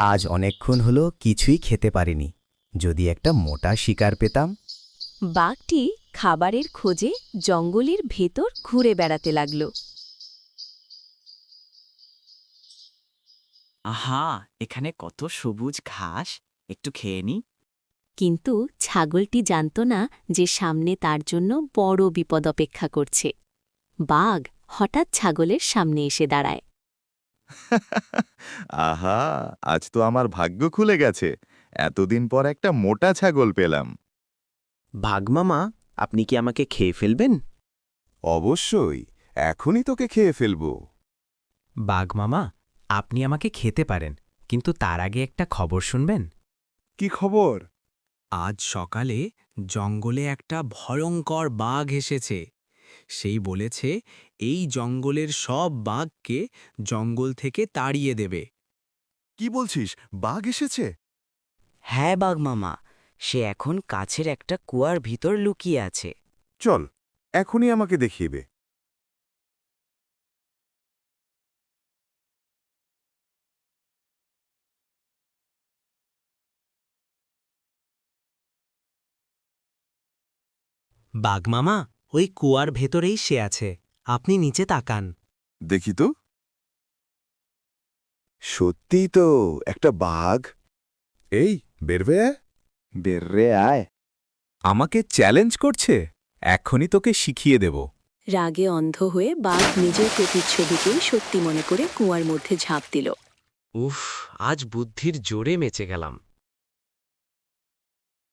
আজ অনেকক্ষণ হলো কিছুই খেতে পারিনি। যদি একটা মোটা শিকার পেতাম। বাঘটি খাবারের খোঁজে জঙ্গলের ভেতর ঘুরে বেড়াতে লাগল। আহা, এখানে কত সবুজ ঘাস, একটু খেয়ে নি। কিন্তু ছাগলটি জানত না যে সামনে তার জন্য বড় বিপদ অপেক্ষা করছে। বাঘ হঠাৎ ছাগলের সামনে এসে দাঁড়ায়। আহা, আজ তো আমার ভাগ্য খুলে গেছে। এতদিন পর একটা মোটা ছাগল পেলাম। বাঘমামা, আপনি কি আমাকে খেয়ে ফেলবেন? অবশ্যই, এখনই তোকে খেয়ে ফেলব। বাঘমামা, আপনি আমাকে খেতে পারেন, কিন্তু তার আগে একটা খবর শুনবেন। কি খবর? আজ সকালে জঙ্গলে একটা ভয়ঙ্কর বাঘ এসেছে। সেই বলেছে এই জঙ্গলের সব বাঘকে জঙ্গল থেকে তাড়িয়ে দেবে। কি বলছিস, বাঘ এসেছে? হ্যাঁ বাঘ মামা, সে এখন কাছের একটা কুয়ার ভিতর লুকিয়ে আছে। চল, এখনই আমাকে দেখিয়ে। বাঘমামা, ওই কুয়ার ভেতরেই সে আছে। আপনি নিচে তাকান। দেখি তো। সত্যিই তো একটা বাঘ। এই বেরবে আয়। বেররে আয়। আমাকে চ্যালেঞ্জ করছে? এখনই তোকে শিখিয়ে দেব। রাগে অন্ধ হয়ে বাঘ নিজের প্রতিচ্ছবিকেই সত্যি মনে করে কুয়ার মধ্যে ঝাঁপ দিল। উফ, আজ বুদ্ধির জোরে মেচে গেলাম।